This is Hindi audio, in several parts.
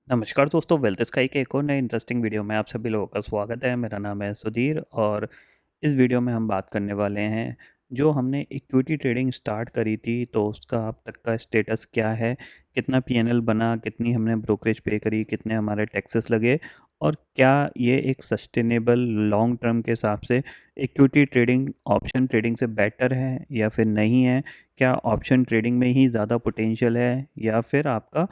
नमस्कार दोस्तों, वेल्थ स्काई के एक और नए इंटरेस्टिंग वीडियो में आप सभी लोगों का स्वागत है। मेरा नाम है सुधीर और इस वीडियो में हम बात करने वाले हैं जो हमने इक्विटी ट्रेडिंग स्टार्ट करी थी तो उसका अब तक का स्टेटस क्या है, कितना पीएनएल बना, कितनी हमने ब्रोकरेज पे करी, कितने हमारे टैक्सेस लगे और क्या ये एक सस्टेनेबल लॉन्ग टर्म के हिसाब से इक्विटी ट्रेडिंग ऑप्शन ट्रेडिंग से बेटर है या फिर नहीं है। क्या ऑप्शन ट्रेडिंग में ही ज़्यादा पोटेंशियल है या फिर आपका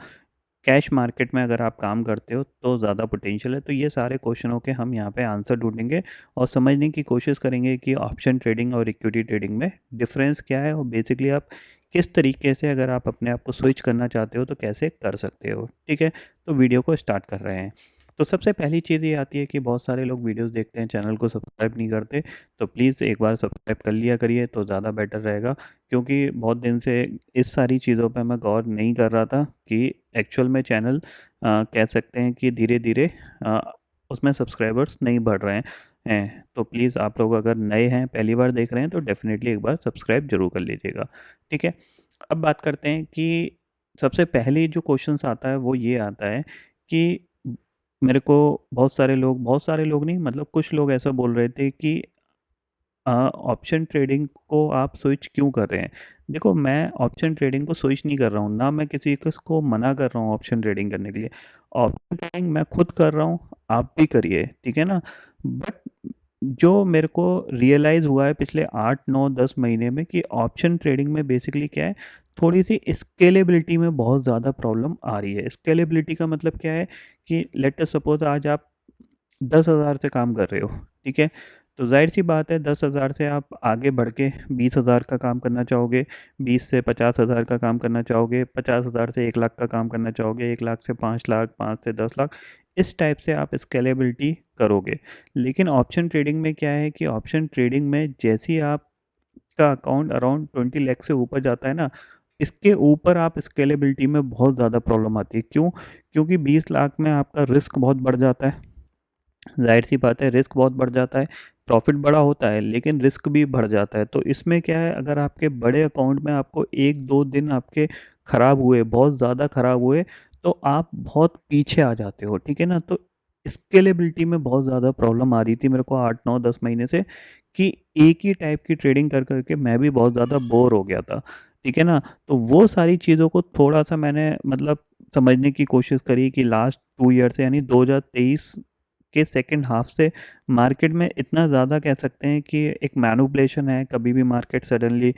कैश मार्केट में अगर आप काम करते हो तो ज़्यादा पोटेंशियल है। तो ये सारे क्वेश्चनों के हम यहाँ पे आंसर ढूंढेंगे और समझने की कोशिश करेंगे कि ऑप्शन ट्रेडिंग और इक्विटी ट्रेडिंग में डिफरेंस क्या है और बेसिकली आप किस तरीके से अगर आप अपने आप को स्विच करना चाहते हो तो कैसे कर सकते हो। ठीक है, तो वीडियो को स्टार्ट कर रहे हैं। तो सबसे पहली चीज़ ये आती है कि बहुत सारे लोग वीडियोस देखते हैं, चैनल को सब्सक्राइब नहीं करते। तो प्लीज़ एक बार सब्सक्राइब कर लिया करिए तो ज़्यादा बेटर रहेगा, क्योंकि बहुत दिन से इस सारी चीज़ों पे मैं गौर नहीं कर रहा था कि एक्चुअल में चैनल कह सकते हैं कि धीरे धीरे उसमें सब्सक्राइबर्स नहीं बढ़ रहे हैं। तो प्लीज़ आप लोग अगर नए हैं, पहली बार देख रहे हैं तो डेफ़िनेटली एक बार सब्सक्राइब ज़रूर कर लीजिएगा। ठीक है, अब बात करते हैं कि सबसे पहले जो क्वेश्चंस आता है वो ये आता है कि मेरे को बहुत सारे लोग नहीं, मतलब कुछ लोग ऐसा बोल रहे थे कि ऑप्शन ट्रेडिंग को आप स्विच क्यों कर रहे हैं? देखो, मैं ऑप्शन ट्रेडिंग को स्विच नहीं कर रहा हूँ, ना मैं किसी को मना कर रहा हूँ ऑप्शन ट्रेडिंग करने के लिए। ऑप्शन ट्रेडिंग मैं खुद कर रहा हूँ, आप भी करिए, ठीक है ना? बट जो मेरे को रियलाइज़ हुआ है पिछले 8, 9, 10 महीने में कि ऑप्शन ट्रेडिंग में बेसिकली क्या है, थोड़ी-सी स्केलेबिलिटी में बहुत ज़्यादा प्रॉब्लम आ रही है। स्केलेबिलिटी का मतलब क्या है कि लेट अस सपोज़ आज आप 10,000 से काम कर रहे हो, ठीक है? तो ज़ाहिर-सी बात है 10,000 से आप आगे बढ़ के 20,000 का काम करना चाहोगे, 20 से 50,000 का काम करना चाहोगे, 50,000 से 1 लाख का काम करना चाहोगे, 1 लाख से 5 लाख, 5 से 10 लाख, इस टाइप से आप स्केलेबिलिटी करोगे। लेकिन ऑप्शन ट्रेडिंग में क्या है कि ऑप्शन ट्रेडिंग में जैसे ही आपका अकाउंट अराउंड 20 लाख से ऊपर जाता है ना, इसके ऊपर आप स्केलेबिलिटी में बहुत ज़्यादा प्रॉब्लम आती है। क्यों? क्योंकि 20 लाख में आपका रिस्क बहुत बढ़ जाता है। ज़ाहिर-सी बात है, रिस्क बहुत बढ़ जाता है, प्रॉफ़िट बड़ा होता है लेकिन रिस्क भी बढ़ जाता है। तो इसमें क्या है, अगर आपके बड़े अकाउंट में आपको 1-2 दिन आपके ख़राब हुए, बहुत ज़्यादा ख़राब हुए, तो आप बहुत पीछे आ जाते हो, ठीक है ना? तो स्केलेबिलिटी में बहुत ज़्यादा प्रॉब्लम आ रही थी मेरे को 8, 9, 10 महीने से कि एक ही टाइप की ट्रेडिंग कर के मैं भी बहुत ज़्यादा बोर हो गया था, ठीक है ना? तो वो सारी चीज़ों को थोड़ा-सा मैंने मतलब समझने की कोशिश करी कि लास्ट 2 ईयर से यानी 2023 के सेकंड हाफ से मार्केट में इतना ज़्यादा कह सकते हैं कि एक मैनिपुलेशन है। कभी भी मार्केट सडनली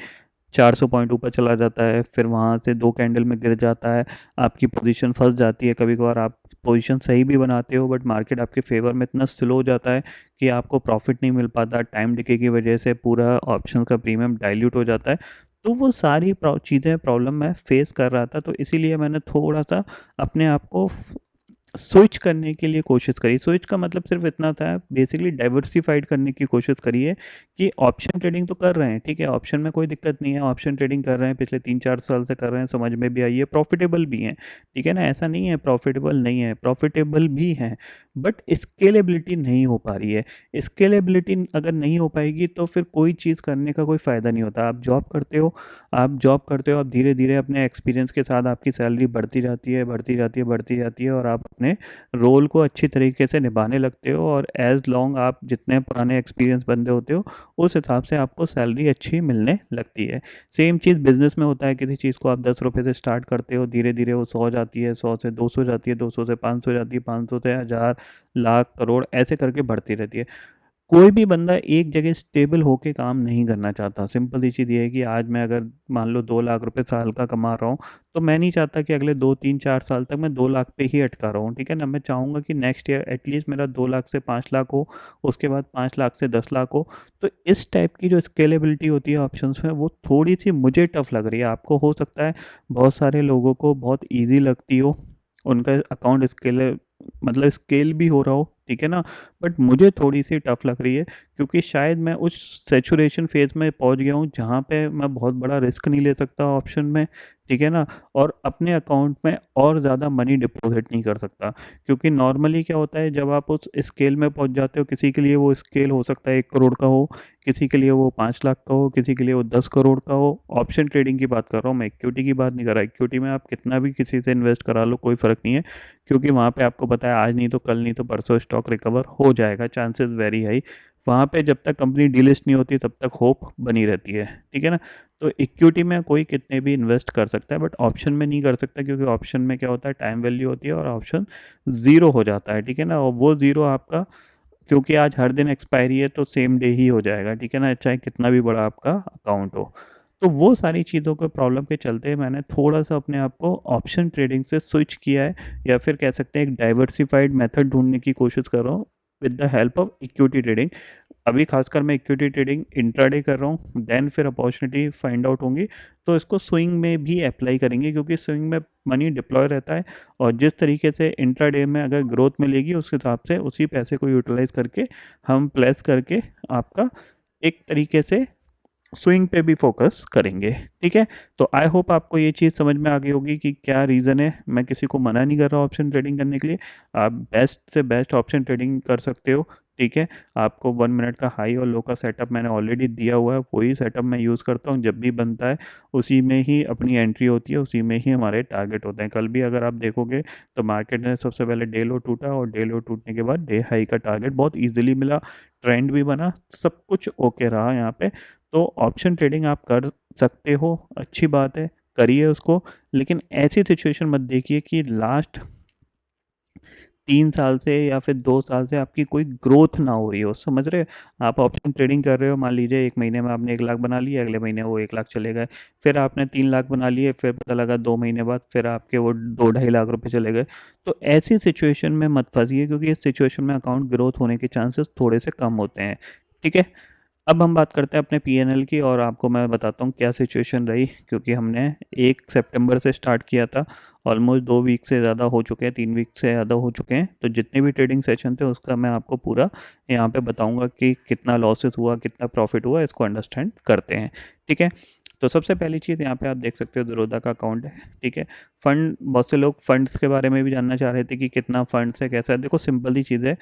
400 पॉइंट ऊपर चला जाता है, फिर वहाँ से 2 कैंडल में गिर जाता है, आपकी पोजीशन फँस जाती है। कभी-कभार आप पोजीशन सही भी बनाते हो बट मार्केट आपके फ़ेवर में इतना स्लो हो जाता है कि आपको प्रॉफ़िट नहीं मिल पाता। टाइम डिके की वजह से पूरा ऑप्शन का प्रीमियम डाइल्यूट हो जाता है। तो वो सारी चीज़ें प्रॉब्लम मैं फ़ेस कर रहा था, तो इसीलिए मैंने थोड़ा-सा अपने आप को स्विच करने के लिए कोशिश करी। स्विच का मतलब सिर्फ़ इतना था, बेसिकली डाइवर्सिफ़ाइड करने की कोशिश करी है कि ऑप्शन ट्रेडिंग तो कर रहे हैं, ठीक है? ऑप्शन में कोई दिक्कत नहीं है, ऑप्शन ट्रेडिंग कर रहे हैं, पिछले 3-4 साल से कर रहे हैं, समझ में भी आई है, प्रॉफ़िटेबल भी हैं, ठीक है ना? ऐसा नहीं है प्रॉफ़िटेबल नहीं है, प्रॉफ़िटेबल भी हैं, बट स्केलेबिलिटी नहीं हो पा रही है। स्केलेबिलिटी अगर नहीं हो पाएगी तो फिर कोई चीज़ करने का कोई फ़ायदा नहीं होता। आप धीरे-धीरे अपने एक्सपीरियंस के साथ आपकी सैलरी बढ़ती जाती है, बढ़ती जाती है, बढ़ती जाती है और आप अपने रोल को अच्छी तरीके से निभाने लगते हो और एज़ लॉन्ग आप जितने पुराने एक्सपीरियंस बंदे होते हो, उस हिसाब से आपको सैलरी अच्छी मिलने लगती है। सेम चीज़ बिज़नेस में होता है, किसी चीज़ को आप ₹10 से स्टार्ट करते हो, धीरे-धीरे वो 100 जाती है, 100 से 200 जाती है, 200 से 500 जाती है, 500 से हज़ार, लाख, करोड़ ऐसे करके बढ़ती रहती है। कोई भी बंदा एक जगह स्टेबल होके काम नहीं करना चाहता। सिंपल सी चीज़ ये है कि आज मैं अगर मान लो 2 लाख रुपए साल का कमा रहा हूँ, तो मैं नहीं चाहता कि अगले 2, 3, 4 साल तक मैं 2 लाख पे ही अटका रहा हूँ, ठीक है ना? मैं चाहूँगा कि नेक्स्ट ईयर एटलीस्ट मेरा 2 लाख से 5 लाख हो, उसके बाद 5 लाख से 10 लाख हो। तो इस टाइप की जो स्केलेबिलिटी होती है ऑप्शंस में, वो थोड़ी-सी मुझे टफ़ लग रही है। आपको हो सकता है बहुत सारे लोगों को बहुत ईज़ी लगती हो, उनका अकाउंट मतलब स्केल भी हो रहा हो, ठीक है ना। बट मुझे थोड़ी सी टफ लग रही है, क्योंकि शायद मैं उस सेचुरेशन फेज में पहुंच गया हूं जहां पे मैं बहुत बड़ा रिस्क नहीं ले सकता ऑप्शन में, ठीक है ना। और अपने अकाउंट में और ज़्यादा मनी डिपॉजिट नहीं कर सकता, क्योंकि नॉर्मली क्या होता है, जब आप उस स्केल में पहुंच जाते हो, किसी के लिए वो स्केल हो सकता है 1 करोड़ का हो, किसी के लिए वो 5 लाख का हो, किसी के लिए वो 10 करोड़ का हो। ऑप्शन ट्रेडिंग की बात कर रहा हूँ मैं, इक्विटी की बात नहीं कर रहा। इक्विटी में आप कितना भी किसी से इन्वेस्ट करा लो कोई फ़र्क नहीं है, क्योंकि वहाँ पे आपको पता है आज नहीं तो कल नहीं तो परसों स्टॉक रिकवर हो जाएगा, चांसेस वेरी हाई। वहाँ पे जब तक कंपनी डीलिस्ट नहीं होती तब तक होप बनी रहती है, ठीक है ना। तो इक्विटी में कोई कितने भी इन्वेस्ट कर सकता है, बट ऑप्शन में नहीं कर सकता, क्योंकि ऑप्शन में क्या होता है, टाइम वैल्यू होती है और ऑप्शन ज़ीरो हो जाता है, ठीक है ना। और वो ज़ीरो आपका, क्योंकि आज हर दिन एक्सपायरी है तो सेम डे ही हो जाएगा, ठीक है ना, चाहे कितना भी बड़ा आपका अकाउंट हो। तो वो सारी चीज़ों के प्रॉब्लम के चलते मैंने थोड़ा सा अपने आप को ऑप्शन ट्रेडिंग से स्विच किया है, या फिर कह सकते हैं एक डाइवर्सिफाइड मेथड ढूंढने की कोशिश कर रहा हूँ with the help of equity trading. अभी खासकर मैं इक्विटी ट्रेडिंग इंट्राडे कर रहा हूँ, देन फिर अपॉर्चुनिटी फाइंड आउट होंगी तो इसको स्विंग में भी अप्लाई करेंगे, क्योंकि स्विंग में मनी डिप्लॉय रहता है, और जिस तरीके से इंट्राडे में अगर ग्रोथ मिलेगी उस हिसाब से उसी पैसे को यूटिलाइज करके हम प्लेस करके आपका एक तरीके से स्विंग पे भी फोकस करेंगे, ठीक है। तो आई होप आपको ये चीज़ समझ में आ गई होगी कि क्या रीज़न है। मैं किसी को मना नहीं कर रहा ऑप्शन ट्रेडिंग करने के लिए, आप बेस्ट से बेस्ट ऑप्शन ट्रेडिंग कर सकते हो, ठीक है। आपको 1 मिनट का हाई और लो का सेटअप मैंने ऑलरेडी दिया हुआ है, वही सेटअप मैं यूज़ करता हूँ, जब भी बनता है उसी में ही अपनी एंट्री होती है, उसी में ही हमारे टारगेट होते हैं। कल भी अगर आप देखोगे तो मार्केट ने सबसे पहले डे लो टूटा, और डे लो टूटने के बाद डे हाई का टारगेट बहुत ईजिली मिला, ट्रेंड भी बना, सब कुछ ओके रहा यहाँ पे। तो ऑप्शन ट्रेडिंग आप कर सकते हो, अच्छी बात है, करिए उसको। लेकिन ऐसी सिचुएशन मत देखिए कि लास्ट 3 साल से या फिर 2 साल से आपकी कोई ग्रोथ ना हो रही हो, समझ रहे हो। आप ऑप्शन ट्रेडिंग कर रहे हो, मान लीजिए 1 महीने में आपने 1 लाख बना लिया, अगले महीने वो 1 लाख चले गए, फिर आपने 3 लाख बना लिए, फिर पता लगा 2 महीने बाद फिर आपके वो 2-2.5 लाख रुपए चले गए। तो ऐसी सिचुएशन में मत फंसिए, क्योंकि इस सिचुएशन में अकाउंट ग्रोथ होने के चांसेस थोड़े से कम होते हैं, ठीक है। अब हम बात करते हैं अपने पीएनएल की, और आपको मैं बताता हूँ क्या सिचुएशन रही, क्योंकि हमने 1 सितंबर से स्टार्ट किया था, ऑलमोस्ट 2 वीक से ज़्यादा हो चुके हैं, 3 वीक से ज़्यादा हो चुके हैं। तो जितने भी ट्रेडिंग सेशन थे उसका मैं आपको पूरा यहाँ पे बताऊँगा कि कितना लॉसेस हुआ, कितना प्रॉफिट हुआ, इसको अंडरस्टैंड करते हैं, ठीक है। तो सबसे पहली चीज़ यहाँ पे आप देख सकते हो ज़ीरोधा का अकाउंट है, ठीक है। फंड, बहुत से लोग फंड्स के बारे में भी जानना चाह रहे थे कि कितना फंड्स है, कैसा है। देखो सिंपल सी चीज़ है,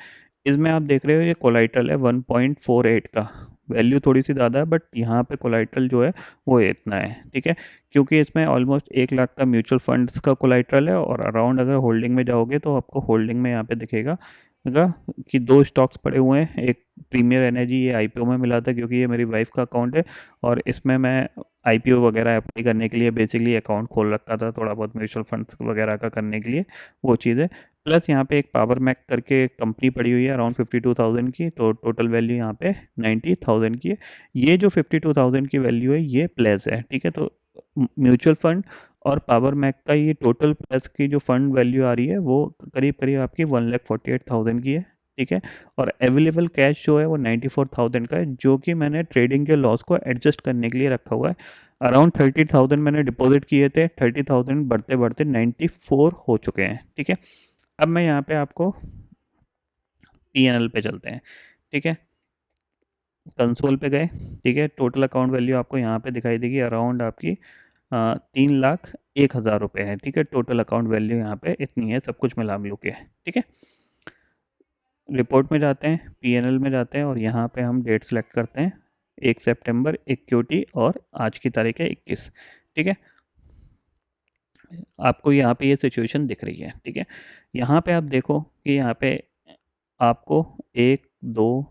इसमें आप देख रहे हो ये कोलाइटल है 1.48 का, वैल्यू थोड़ी सी ज़्यादा है, बट यहाँ पे कोलाइटल जो है वो इतना है, ठीक है। क्योंकि इसमें ऑलमोस्ट 1 लाख का म्यूचुअल फंड्स का कोलाइटल है, और अराउंड अगर होल्डिंग में जाओगे तो आपको होल्डिंग में यहाँ पे दिखेगा कि 2 स्टॉक्स पड़े हुए हैं। एक प्रीमियर एनर्जी, ये आईपीओ में मिला था, क्योंकि ये मेरी वाइफ का अकाउंट है, और इसमें मैं आईपीओ वगैरह अप्लाई करने के लिए बेसिकली अकाउंट खोल रखा था, थोड़ा बहुत म्यूचुअल फंड्स वगैरह का करने के लिए, वो चीज़ है। प्लस यहाँ पे एक पावर मैक करके कंपनी पड़ी हुई है अराउंड 52,000 की, तो टोटल वैल्यू यहाँ पे 90,000 की है। ये जो 52,000 की वैल्यू है ये प्लेस है, ठीक है। तो म्यूचुअल फंड और पावर मैक का ये टोटल प्लस की जो फंड वैल्यू आ रही है वो करीब करीब आपकी 1,48,000 की है, ठीक है। और अवेलेबल कैश जो है वो 94,000 का है, जो कि मैंने ट्रेडिंग के लॉस को एडजस्ट करने के लिए रखा हुआ है। अराउंड 30,000 मैंने डिपॉजिट किए थे, 30,000 बढ़ते बढ़ते 94 हो चुके हैं, ठीक है। अब मैं यहाँ पे आपको पीएनएल पे चलते हैं, ठीक है। कंसोल पे गए, ठीक है। टोटल अकाउंट वैल्यू आपको यहाँ पे दिखाई देगी, अराउंड आपकी 3,01,000 रुपये है, ठीक है। टोटल अकाउंट वैल्यू यहाँ पे इतनी है, सब कुछ मिला मिलू के, ठीक है। रिपोर्ट में जाते हैं, पीएनएल में जाते हैं, और यहाँ पे हम डेट सेलेक्ट करते हैं 1 सितंबर, इक्विटी, और आज की तारीख है 21, ठीक है। आपको यहाँ पे ये सिचुएशन दिख रही है, ठीक है। यहाँ पे आप देखो कि यहाँ पे आपको 1 2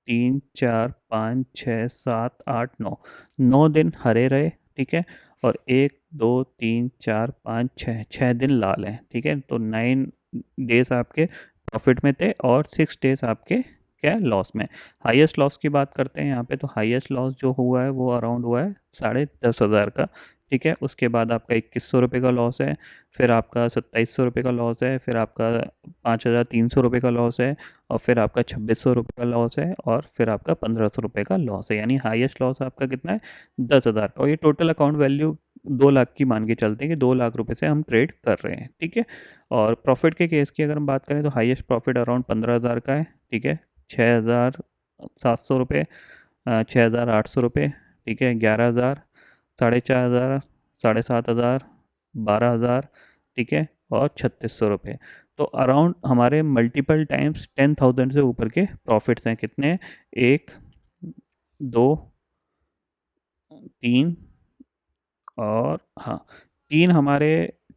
3 4 5 6 7 8 9 दिन हरे रहे, ठीक है। और 1 2 3 4 5 6 दिन लाल हैं, ठीक है। तो 9 डेज आपके प्रॉफिट में थे, और 6 डेज आपके क्या लॉस में। हाईएस्ट लॉस की बात करते हैं यहाँ पे, तो हाईएस्ट लॉस जो हुआ है वो अराउंड हुआ है 10,500 का, ठीक है। उसके बाद आपका 2,100 रुपये का लॉस है, फिर आपका 2,700 रुपये का लॉस है, फिर आपका 5,300 रुपये का लॉस है, और फिर आपका 2,600 रुपये का लॉस है, और फिर आपका 1,500 रुपये का लॉस है। यानी हाईएस्ट लॉस आपका कितना है, 10,000 का। और ये टोटल अकाउंट वैल्यू 2 लाख की मान के चलते हैं कि 2 लाख रुपए से हम ट्रेड कर रहे हैं, ठीक है। और प्रॉफिट के केस की अगर हम बात करें तो हाईएस्ट प्रॉफिट अराउंड 15,000 का है, ठीक है। 6,700 रुपये, 6,800 रुपये, ठीक है। 11,000, 4,500, 7,500, 12,000, ठीक है। और 3,600 रुपये। तो अराउंड हमारे मल्टीपल टाइम्स 10,000 से ऊपर के प्रॉफिट्स हैं। कितने? एक, दो, तीन, और हाँ, तीन हमारे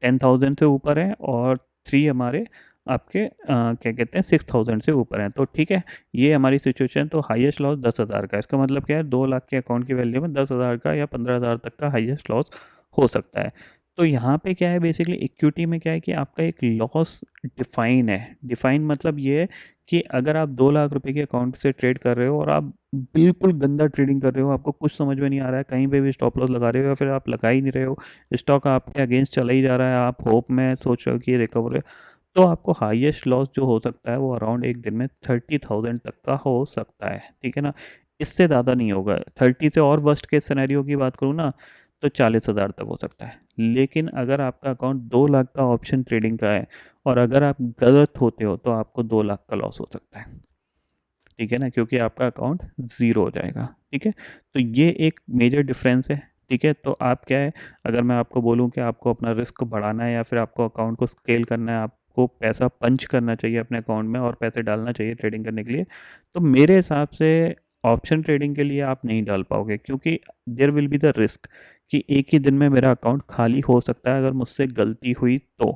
10,000 से ऊपर हैं, और थ्री हमारे आपके क्या कहते हैं 6,000 से ऊपर हैं। तो ठीक है, ये हमारी सिचुएशन। तो हाईएस्ट लॉस 10,000 का, इसका मतलब क्या है, 2 लाख के अकाउंट की वैल्यू में 10,000 का या 15,000 तक का हाईएस्ट लॉस हो सकता है। तो यहाँ पे क्या है, बेसिकली इक्विटी में क्या है कि आपका एक लॉस डिफाइन है। डिफाइन मतलब ये है कि अगर आप 2 लाख रुपए के अकाउंट से ट्रेड कर रहे हो और आप बिल्कुल गंदा ट्रेडिंग कर रहे हो, आपको कुछ समझ में नहीं आ रहा है, कहीं पे भी स्टॉप लॉस लगा रहे हो या फिर आप लगा ही नहीं रहे हो, स्टॉक आपके अगेंस्ट चला ही जा रहा है, आप होप में सोच रहे हो कि ये रिकवर है, तो आपको हाईएस्ट लॉस जो हो सकता है वो अराउंड एक दिन में 30,000 तक का हो सकता है, ठीक है ना। इससे ज़्यादा नहीं होगा। 30 से और वर्स्ट केस सिनेरियो की बात करूँ ना, तो 40,000 तक हो सकता है। लेकिन अगर आपका अकाउंट 2 लाख का ऑप्शन ट्रेडिंग का है और अगर आप गलत होते हो तो आपको 2 लाख का लॉस हो सकता है, ठीक है ना, क्योंकि आपका अकाउंट ज़ीरो हो जाएगा, ठीक है। तो ये एक मेजर डिफरेंस है, ठीक है। तो आप क्या है, अगर मैं आपको बोलूँ कि आपको अपना रिस्क बढ़ाना है या फिर आपको अकाउंट को स्केल करना है, आपको पैसा पंच करना चाहिए अपने अकाउंट में और पैसे डालना चाहिए ट्रेडिंग करने के लिए, तो मेरे हिसाब से ऑप्शन ट्रेडिंग के लिए आप नहीं डाल पाओगे, क्योंकि there will be the risk कि एक ही दिन में मेरा अकाउंट खाली हो सकता है अगर मुझसे गलती हुई तो,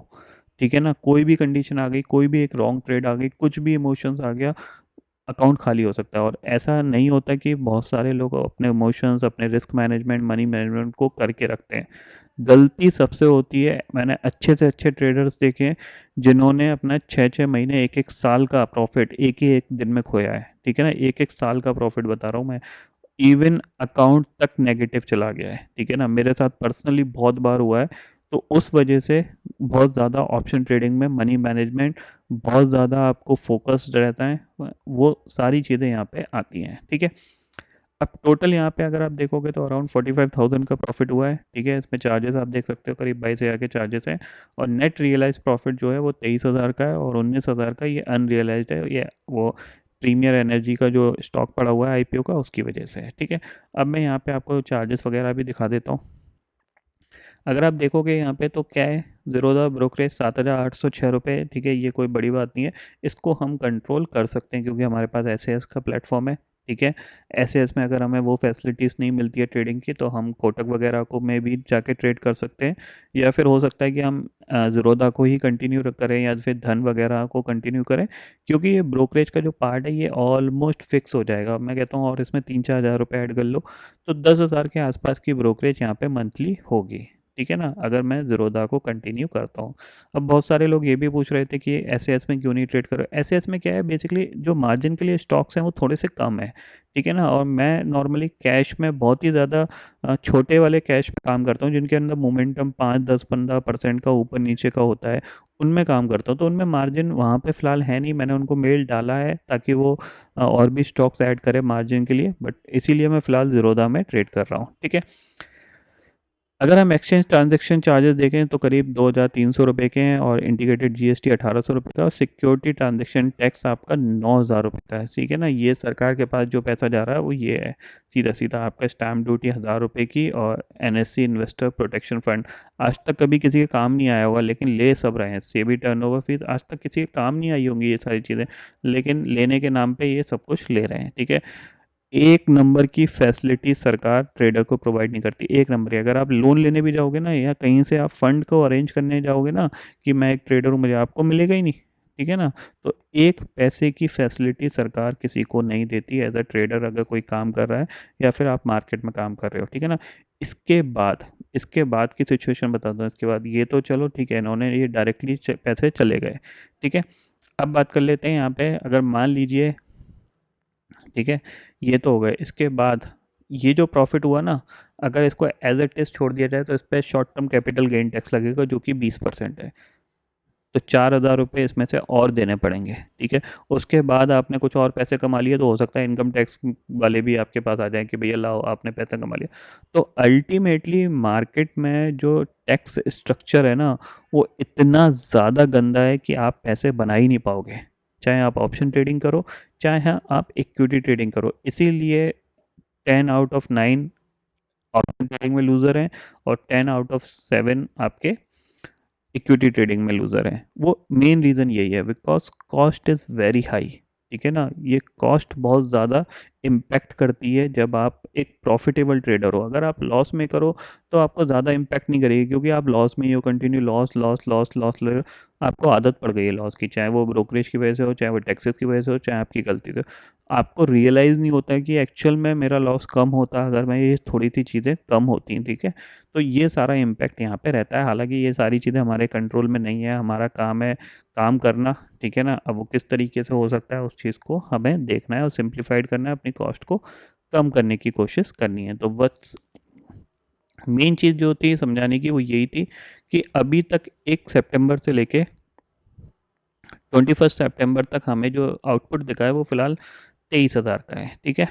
ठीक है ना। कोई भी कंडीशन आ गई, कोई भी एक रॉन्ग ट्रेड आ गई, कुछ भी इमोशंस आ गया, अकाउंट खाली हो सकता है। और ऐसा नहीं होता कि बहुत सारे लोग अपने इमोशंस, अपने रिस्क मैनेजमेंट, मनी मैनेजमेंट को करके रखते हैं। गलती सबसे होती है। मैंने अच्छे से अच्छे ट्रेडर्स देखे हैं जिन्होंने अपना 6-6 महीने, 1-1 साल का प्रॉफिट एक ही एक दिन में खोया है, ठीक है ना। 1-1 साल का प्रॉफिट बता रहा हूँ मैं। इवन अकाउंट तक नेगेटिव चला गया है, ठीक है ना। मेरे साथ पर्सनली बहुत बार हुआ है। तो उस वजह से बहुत ज़्यादा ऑप्शन ट्रेडिंग में मनी मैनेजमेंट, बहुत ज़्यादा आपको फोकस्ड रहता है, वो सारी चीज़ें यहाँ पे आती हैं, ठीक है। अब टोटल यहाँ पे अगर आप देखोगे तो अराउंड 45,000 का प्रॉफिट हुआ है, ठीक है। इसमें चार्जेस आप देख सकते हो करीब 22,000 के चार्जेस हैं। और नेट रियलाइज प्रॉफिट जो है वो 23,000 का है, और 19,000 का ये अनरियलाइज्ड है। ये वो प्रीमियर एनर्जी का जो स्टॉक पड़ा हुआ है आईपीओ का, उसकी वजह से है, ठीक है। अब मैं यहाँ पे आपको चार्जेस वगैरह भी दिखा देता हूँ। अगर आप देखोगे यहाँ पे तो क्या है, ज़ीरोधा ब्रोकरेज 7,806 रुपये, ठीक है। ये कोई बड़ी बात नहीं है, इसको हम कंट्रोल कर सकते हैं क्योंकि हमारे पास एस का प्लेटफॉर्म है, ठीक है। एस में अगर हमें वो फैसिलिटीज़ नहीं मिलती है ट्रेडिंग की, तो हम कोटक वगैरह को में भी जाके ट्रेड कर सकते हैं, या फिर हो सकता है कि हम ज़ीरोधा को ही कंटिन्यू करें या फिर धन वगैरह को कंटिन्यू करें, क्योंकि ये ब्रोकरेज का जो पार्ट है ये ऑलमोस्ट फिक्स हो जाएगा, मैं कहता हूँ। और इसमें 3-4 हज़ार रुपये ऐड कर लो तो 10,000 के आसपास की ब्रोकरेज यहाँ पे मंथली होगी, ठीक है ना, अगर मैं ज़ीरोधा को कंटिन्यू करता हूँ। अब बहुत सारे लोग ये भी पूछ रहे थे कि एस में क्यों नहीं ट्रेड करो। एस में क्या है, बेसिकली जो मार्जिन के लिए स्टॉक्स हैं वो थोड़े से कम है, ठीक है ना। और मैं नॉर्मली कैश में बहुत ही ज़्यादा छोटे वाले कैश में काम करता हूँ, जिनके अंदर मोमेंटम 5-10-15% का ऊपर नीचे का होता है, उनमें काम करता हूँ। तो उनमें मार्जिन वहाँ पे फ़िलहाल है नहीं। मैंने उनको मेल डाला है ताकि वो और भी स्टॉक्स ऐड करें मार्जिन के लिए, बट इसीलिए मैं फ़िलहाल ज़ीरोधा में ट्रेड कर रहा हूँ, ठीक है। अगर हम एक्सचेंज ट्रांजैक्शन चार्जेस देखें तो करीब 2,300 रुपये के हैं, और इंटीग्रेटेड जीएसटी 1,800 रुपये का, और सिक्योरिटी ट्रांजैक्शन टैक्स आपका 9,000 रुपये का है, ठीक है ना। ये सरकार के पास जो पैसा जा रहा है वो ये है, सीधा सीधा आपका स्टैम्प ड्यूटी 1,000 रुपये की, और एनएससी इन्वेस्टर प्रोटेक्शन फंड आज तक कभी किसी के काम नहीं आया होगा, लेकिन ले सब रहे हैं। सेबी टर्नओवर फीस आज तक किसी के काम नहीं आई होंगी ये सारी चीज़ें, लेकिन लेने के नाम पे ये सब कुछ ले रहे हैं, ठीक है। एक नंबर की फैसिलिटी सरकार ट्रेडर को प्रोवाइड नहीं करती, एक नंबर की। अगर आप लोन लेने भी जाओगे ना, या कहीं से आप फंड को अरेंज करने जाओगे ना कि मैं एक ट्रेडर हूँ, मुझे, आपको मिलेगा ही नहीं, ठीक है ना। तो एक पैसे की फैसिलिटी सरकार किसी को नहीं देती एज अ ट्रेडर, अगर कोई काम कर रहा है या फिर आप मार्केट में काम कर रहे हो, ठीक है ना। इसके बाद की सिचुएशन बताता हूँ। इसके बाद ये तो चलो ठीक है, इन्होंने ये डायरेक्टली पैसे चले गए, ठीक है। अब बात कर लेते हैं यहाँ पे, अगर मान लीजिए, ठीक है, ये तो हो गए। इसके बाद ये जो प्रॉफिट हुआ ना, अगर इसको एज इट इज़ छोड़ दिया जाए तो इस पर short term capital gain tax लगेगा जो कि 20% है, तो 4,000 रुपये इसमें से और देने पड़ेंगे, ठीक है। उसके बाद आपने कुछ और पैसे कमा लिए तो हो सकता है इनकम टैक्स वाले भी आपके पास आ जाएं कि भैया लाओ आपने पैसा कमा लिया। तो अल्टीमेटली मार्केट में जो टैक्स स्ट्रक्चर है ना, वो इतना ज़्यादा गंदा है कि आप पैसे बना ही नहीं पाओगे, चाहे आप ऑप्शन ट्रेडिंग करो, चाहे आप इक्विटी ट्रेडिंग करो। इसीलिए 10 आउट ऑफ 9 ऑप्शन ट्रेडिंग में लूज़र हैं और 10 आउट ऑफ 7 आपके इक्विटी ट्रेडिंग में लूज़र हैं। वो मेन रीज़न यही है, because cost is very high, ठीक है ना। ये कॉस्ट बहुत ज़्यादा इम्पैक्ट करती है जब आप एक प्रॉफिटेबल ट्रेडर हो। अगर आप लॉस में करो तो आपको ज़्यादा इम्पैक्ट नहीं करेगी, क्योंकि आप लॉस में ही हो, continue loss loss loss loss ले, आपको आदत पड़ गई है लॉस की, चाहे वो ब्रोकरेज की वजह से हो, चाहे वो टैक्सेस की वजह से हो, चाहे आपकी गलती से। आपको रियलाइज़ नहीं होता है कि एक्चुअल में मेरा लॉस कम होता अगर मैं ये थोड़ी सी चीज़ें कम होती, ठीक है। तो ये सारा इम्पैक्ट यहाँ पे रहता है। हालांकि ये सारी चीज़ें हमारे कंट्रोल में नहीं है, हमारा काम है काम करना, ठीक है ना। अब वो किस तरीके से हो सकता है उस चीज़ को हमें देखना है और सिंप्लीफाइड करना है, अपनी कॉस्ट को कम करने की कोशिश करनी है। तो बस मेन चीज़ जो थी समझाने की वो यही थी कि अभी तक 1 सितंबर से लेके 21 सितंबर तक हमें जो आउटपुट दिखा है वो फ़िलहाल 23,000 का है, ठीक है।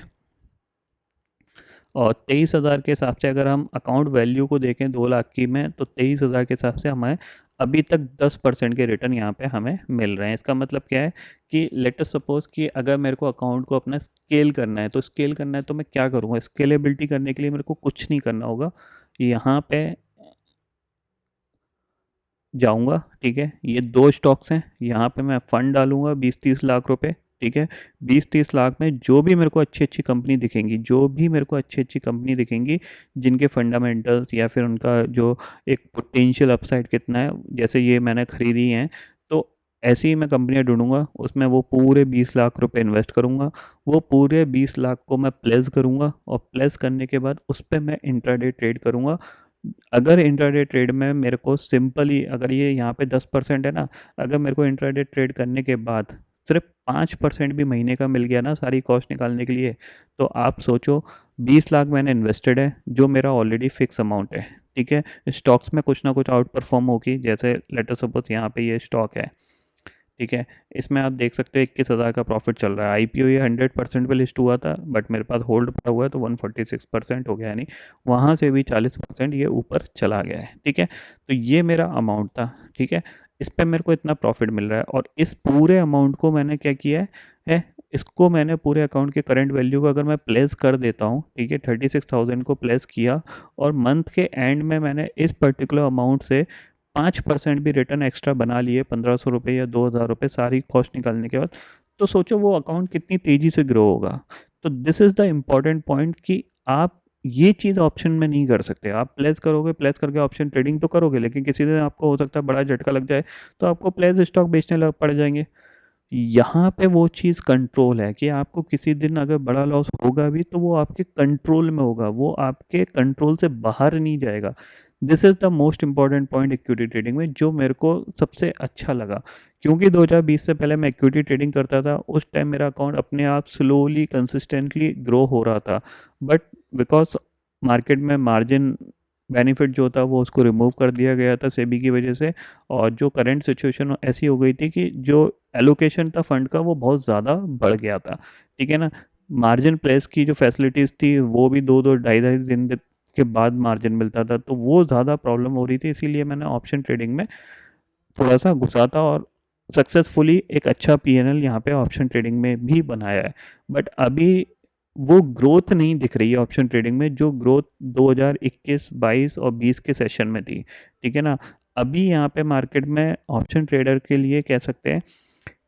और 23,000 के हिसाब से अगर हम अकाउंट वैल्यू को देखें 2 लाख की में, तो 23,000 के हिसाब से हमें अभी तक 10% के रिटर्न यहाँ पे हमें मिल रहे हैं। इसका मतलब क्या है कि लेट अस सपोज कि अगर मेरे को अकाउंट को अपना स्केल करना है, तो स्केल करना है तो मैं क्या करूँगा, स्केलेबिलिटी करने के लिए मेरे को कुछ नहीं करना होगा। यहाँ पे जाऊँगा, ठीक है। ये 2 स्टॉक्स हैं, यहाँ पे मैं फ़ंड डालूँगा 20-30 लाख रुपए, ठीक है। 20-30 लाख में जो भी मेरे को अच्छी-अच्छी कंपनी दिखेंगी, जो भी मेरे को अच्छी-अच्छी कंपनी दिखेंगी, जिनके फंडामेंटल्स या फिर उनका जो एक पोटेंशियल अपसाइड कितना है, जैसे ये मैंने खरीदी हैं, तो ऐसी ही मैं कंपनियाँ ढूँढूँगा, उसमें वो पूरे 20 लाख रुपए इन्वेस्ट करूँगा। वो पूरे 20 लाख को मैं प्लेस करूँगा और प्लेस करने के बाद उस पे मैं इंट्राडे ट्रेड करूँगा। अगर इंट्राडे ट्रेड में मेरे को सिंपली, अगर ये यहाँ पे 10% है ना, अगर मेरे को इंट्राडे ट्रेड करने के बाद सिर्फ 5% भी महीने का मिल गया ना सारी कॉस्ट निकालने के लिए, तो आप सोचो 20 लाख मैंने इन्वेस्टेड है, जो मेरा ऑलरेडी फिक्स अमाउंट है, ठीक है। स्टॉक्स में कुछ ना कुछ आउट परफॉर्म होगी, जैसे लेटर सपोज यहाँ पे ये स्टॉक है, ठीक है। इसमें आप देख सकते हो 21,000 का प्रॉफिट चल रहा है। आईपीओ ये 100% पे लिस्ट हुआ था, बट मेरे पास होल्ड पड़ा हुआ है तो 146% हो गया, यानी वहाँ से भी 40% ये ऊपर चला गया है, ठीक है। तो ये मेरा अमाउंट था, ठीक है। इस पे मेरे को इतना प्रॉफिट मिल रहा है और इस पूरे अमाउंट को मैंने क्या किया है, इसको मैंने पूरे अकाउंट के करंट वैल्यू को अगर मैं प्लेस कर देता हूँ, ठीक है, 36,000 को प्लेस किया और मंथ के एंड में मैंने इस पर्टिकुलर अमाउंट से 5% भी रिटर्न एक्स्ट्रा बना लिए, 1,500 रुपये या 2,000 रुपये सारी कॉस्ट निकालने के बाद, तो सोचो वो अकाउंट कितनी तेज़ी से ग्रो होगा। तो this is the important point कि आप ये चीज़ ऑप्शन में नहीं कर सकते। आप प्लेस करोगे, प्लेस करके ऑप्शन ट्रेडिंग तो करोगे, लेकिन किसी दिन आपको हो सकता है बड़ा झटका लग जाए, तो आपको प्लेस स्टॉक बेचने लग पड़ जाएंगे। यहाँ पे वो चीज़ कंट्रोल है कि आपको किसी दिन अगर बड़ा लॉस होगा भी तो वो आपके कंट्रोल में होगा, वो आपके कंट्रोल से बाहर नहीं जाएगा। This is the most important point equity trading में, जो मेरे को सबसे अच्छा लगा। क्योंकि 2020 से पहले मैं इक्विटी ट्रेडिंग करता था, उस टाइम मेरा अकाउंट अपने आप स्लोली कंसिस्टेंटली ग्रो हो रहा था, बट बिकॉज मार्केट में मार्जिन बेनिफिट जो था वो उसको रिमूव कर दिया गया था सेबी की वजह से, और जो करंट सिचुएशन ऐसी हो गई थी कि जो एलोकेशन था फंड का वो बहुत ज़्यादा बढ़ गया था, ठीक है ना। मार्जिन प्लेस की जो फैसिलिटीज़ थी वो भी 2-2 ढाई-ढाई दिन के बाद मार्जिन मिलता था, तो वो ज़्यादा प्रॉब्लम हो रही थी। इसीलिए मैंने ऑप्शन ट्रेडिंग में थोड़ा सा घुसा था और सक्सेसफुली एक अच्छा पीएनएल यहाँ पे ऑप्शन ट्रेडिंग में भी बनाया है। बट अभी वो ग्रोथ नहीं दिख रही है ऑप्शन ट्रेडिंग में, जो ग्रोथ 2021, 22 और 20 के सेशन में थी, ठीक है ना। अभी यहाँ पे मार्केट में ऑप्शन ट्रेडर के लिए कह सकते हैं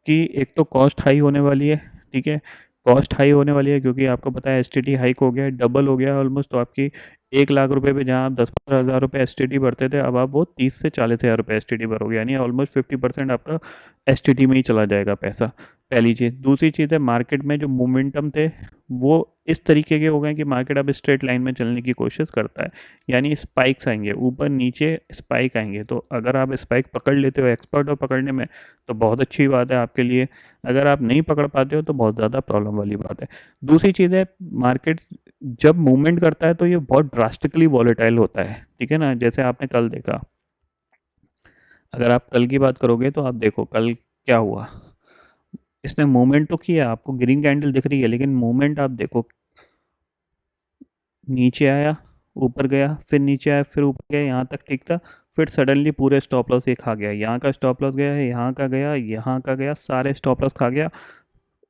कि एक तो कॉस्ट हाई होने वाली है, ठीक है। कॉस्ट हाई होने वाली है क्योंकि आपको पता है एसटीटी हाइक हो गया है, डबल हो गया है ऑलमोस्ट। तो आपकी 1 लाख रुपए पे जहाँ आप 10-15 हज़ार रुपये एसटीटी भरते थे, अब आप वो 30 से 40 हज़ार रुपये एसटीटी भरोगे, यानी ऑलमोस्ट 50% आपका एसटीटी में ही चला जाएगा पैसा। पहली चीज़। दूसरी चीज़ है, मार्केट में जो मोमेंटम थे वो इस तरीके के हो गए कि मार्केट अब स्ट्रेट लाइन में चलने की कोशिश करता है, यानी स्पाइक्स आएंगे, ऊपर नीचे स्पाइक आएंगे। तो अगर आप स्पाइक पकड़ लेते हो, एक्सपर्ट हो पकड़ने में, तो बहुत अच्छी बात है आपके लिए। अगर आप नहीं पकड़ पाते हो तो बहुत ज़्यादा प्रॉब्लम वाली बात है। दूसरी चीज़ है, मार्केट जब मूवमेंट करता है तो ये बहुत ड्रास्टिकली वॉलेटाइल होता है, ठीक है ना। जैसे आपने कल देखा, अगर आप कल की बात करोगे तो आप देखो कल क्या हुआ, इसने मूवमेंट तो किया, आपको ग्रीन कैंडल दिख रही है, लेकिन मूवमेंट आप देखो, नीचे आया, ऊपर गया, फिर नीचे आया, फिर ऊपर गया, यहाँ तक ठीक था, फिर सडनली पूरे स्टॉप लॉस ये खा गया, यहाँ का स्टॉप लॉस गया, यहाँ का गया, यहाँ का गया, सारे स्टॉप लॉस खा गया,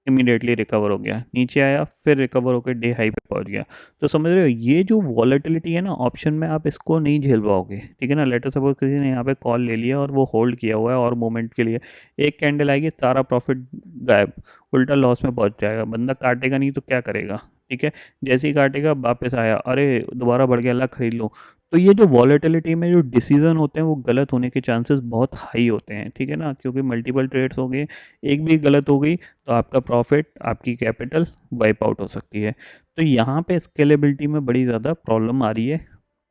इमीडिएटली रिकवर हो गया, नीचे आया, फिर रिकवर होकर डे हाई पे पहुंच गया। तो समझ रहे हो, ये जो वॉलेटिलिटी है ना ऑप्शन में, आप इसको नहीं झेल पाओगे, ठीक है ना। लेटर सपोज किसी ने यहाँ पे कॉल ले लिया और वो होल्ड किया हुआ है और मोमेंट के लिए, एक कैंडल आएगी, सारा प्रॉफिट गायब, उल्टा लॉस में पहुंच जाएगा, बंदा काटेगा नहीं तो क्या करेगा, ठीक है। जैसे ही काटेगा वापस आया, अरे दोबारा बढ़ गया, ला खरीद लो। तो ये जो वॉलेटिलिटी में जो डिसीजन होते हैं वो गलत होने के चांसेस बहुत हाई होते हैं, ठीक है ना, क्योंकि मल्टीपल ट्रेड्स हो गए, एक भी गलत हो गई तो आपका प्रॉफिट, आपकी कैपिटल वाइप आउट हो सकती है। तो यहाँ पे स्केलेबिलिटी में बड़ी ज़्यादा प्रॉब्लम आ रही है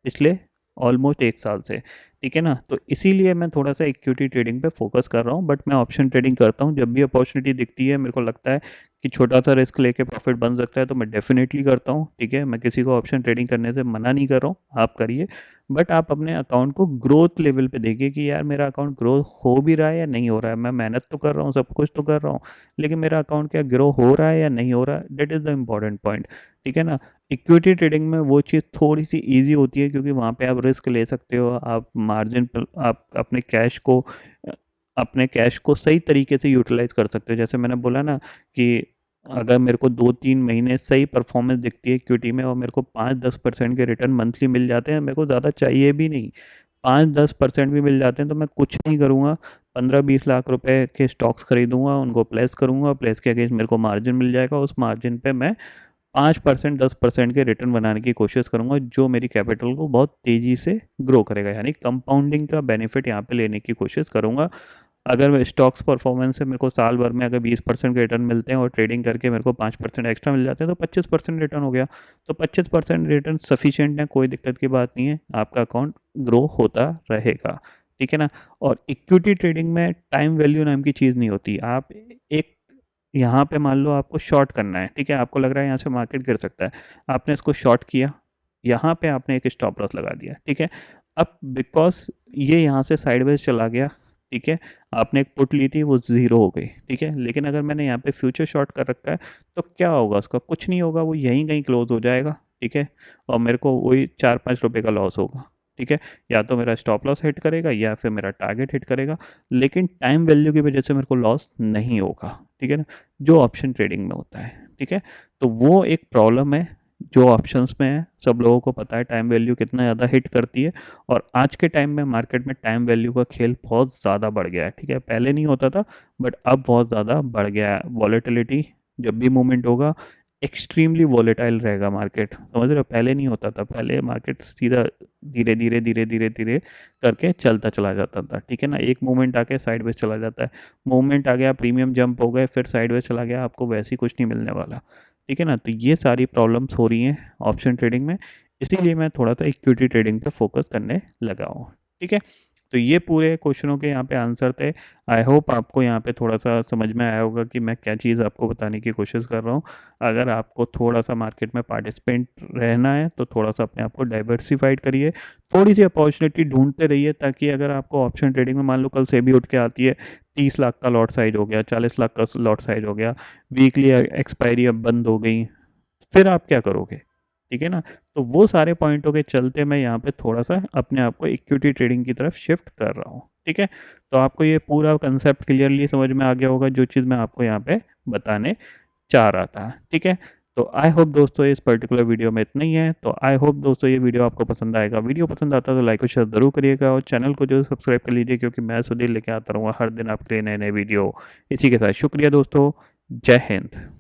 पिछले ऑलमोस्ट 1 साल से, ठीक है ना। तो इसीलिए मैं थोड़ा सा इक्विटी ट्रेडिंग पे फोकस कर रहा हूँ, बट मैं ऑप्शन ट्रेडिंग करता हूँ, जब भी अपॉर्चुनिटी दिखती है, मेरे को लगता है कि छोटा सा रिस्क लेके प्रॉफिट बन सकता है तो मैं डेफिनेटली करता हूँ, ठीक है। मैं किसी को ऑप्शन ट्रेडिंग करने से मना नहीं कर रहा हूँ, आप करिए, बट आप अपने अकाउंट को ग्रोथ लेवल पे देखिए कि यार मेरा अकाउंट ग्रो हो भी रहा है या नहीं हो रहा है। मैं मेहनत तो कर रहा हूँ, सब कुछ तो कर रहा हूँ, लेकिन मेरा अकाउंट क्या ग्रो हो रहा है या नहीं हो रहा है, that is the important point, ठीक है ना। इक्विटी ट्रेडिंग में वो चीज़ थोड़ी सी ईजी होती है, क्योंकि वहाँ पे आप रिस्क ले सकते हो, आप मार्जिन पर आप अपने कैश को सही तरीके से यूटिलाइज कर सकते हो। जैसे मैंने बोला ना कि अगर मेरे को 2-3 महीने सही परफॉर्मेंस दिखती है इक्विटी में और मेरे को 5-10% के रिटर्न मंथली मिल जाते हैं, मेरे को ज़्यादा चाहिए भी नहीं, 5-10% भी मिल जाते हैं तो मैं कुछ नहीं करूँगा, 15-20 लाख रुपए के स्टॉक्स खरीदूंगा, उनको प्लेस करूँगा, प्लेस के अगेंस्ट मेरे को मार्जिन मिल जाएगा, उस मार्जिन पे मैं 5% 10% के रिटर्न बनाने की कोशिश करूंगा, जो मेरी कैपिटल को बहुत तेज़ी से ग्रो करेगा, यानी कंपाउंडिंग का बेनिफिट यहाँ पे लेने की कोशिश करूंगा। अगर स्टॉक्स परफॉर्मेंस से मेरे को साल भर में अगर 20% के रिटर्न मिलते हैं और ट्रेडिंग करके मेरे को 5% एक्स्ट्रा मिल जाते हैं तो 25% रिटर्न हो गया। तो 25% रिटर्न सफिशिएंट है, कोई दिक्कत की बात नहीं है, आपका अकाउंट ग्रो होता रहेगा, ठीक है ना। और इक्विटी ट्रेडिंग में टाइम वैल्यू नाम की चीज़ नहीं होती। आप एक, यहाँ पे मान लो आपको शॉर्ट करना है, ठीक है, आपको लग रहा है यहाँ से मार्केट गिर सकता है, आपने इसको शॉर्ट किया, यहाँ पे आपने एक स्टॉप लॉस लगा दिया, ठीक है। अब बिकॉज ये यहाँ से साइडवेज चला गया, ठीक है, आपने एक पुट ली थी वो ज़ीरो हो गई, ठीक है, लेकिन अगर मैंने यहाँ पे फ्यूचर शॉर्ट कर रखा है तो क्या होगा, उसका कुछ नहीं होगा, वो यहीं कहीं क्लोज हो जाएगा, ठीक है, और मेरे को वही 4-5 रुपये का लॉस होगा, ठीक है। या तो मेरा स्टॉप लॉस हिट करेगा या फिर मेरा टारगेट हिट करेगा, लेकिन टाइम वैल्यू की वजह से मेरे को लॉस नहीं होगा, ठीक है ना, जो ऑप्शन ट्रेडिंग में होता है, ठीक है। तो वो एक प्रॉब्लम है जो ऑप्शंस में है, सब लोगों को पता है टाइम वैल्यू कितना ज़्यादा हिट करती है, और आज के टाइम में मार्केट में टाइम वैल्यू का खेल बहुत ज़्यादा बढ़ गया है, ठीक है, पहले नहीं होता था बट अब बहुत ज़्यादा बढ़ गया है। वॉलेटिलिटी, जब भी मूवमेंट होगा एक्सट्रीमली वॉलेटाइल रहेगा मार्केट, समझ रहे हो, पहले नहीं होता था, पहले मार्केट सीधा धीरे धीरे धीरे धीरे धीरे करके चलता चला जाता था, ठीक है ना। एक मूवमेंट आके साइडवेज चला जाता है, मूवमेंट आ गया, प्रीमियम जंप हो गए, फिर साइडवेज चला गया, आपको वैसे ही कुछ नहीं मिलने वाला, ठीक है ना। तो ये सारी प्रॉब्लम्स हो रही हैं ऑप्शन ट्रेडिंग में, इसीलिए मैं थोड़ा सा इक्विटी ट्रेडिंग पे फोकस करने लगा हूँ, ठीक है। तो ये पूरे क्वेश्चनों के यहाँ पे आंसर थे। आई होप आपको यहाँ पे थोड़ा सा समझ में आया होगा कि मैं क्या चीज़ आपको बताने की कोशिश कर रहा हूँ। अगर आपको थोड़ा सा मार्केट में पार्टिसिपेंट रहना है तो थोड़ा सा अपने आप को डाइवर्सिफाइड करिए, थोड़ी सी अपॉर्चुनिटी ढूंढते रहिए, ताकि अगर आपको ऑप्शन ट्रेडिंग में मान लो कल सेबी उठ के आती है, 30 लाख का लॉट साइज हो गया, 40 लाख का लॉट साइज हो गया, वीकली एक्सपायरी अब बंद हो गई, फिर आप क्या करोगे, ठीक है ना। तो वो सारे पॉइंटों के चलते मैं यहाँ पे थोड़ा सा अपने आप को इक्विटी ट्रेडिंग की तरफ शिफ्ट कर रहा हूँ, ठीक है। तो आपको ये पूरा कंसेप्ट क्लियरली समझ में आ गया होगा, जो चीज़ मैं आपको यहाँ पे बताने चाह रहा था, ठीक है। तो आई होप दोस्तों इस पर्टिकुलर वीडियो में इतना ही है। तो आई होप दोस्तों ये वीडियो आपको पसंद आएगा, वीडियो पसंद आता है तो लाइक और शेयर जरूर करिएगा, और चैनल को जो सब्सक्राइब कर लीजिए, क्योंकि मैं सुधीर लेके आता रहूँगा हर दिन आपके लिए नए नए वीडियो। इसी के साथ शुक्रिया दोस्तों, जय हिंद।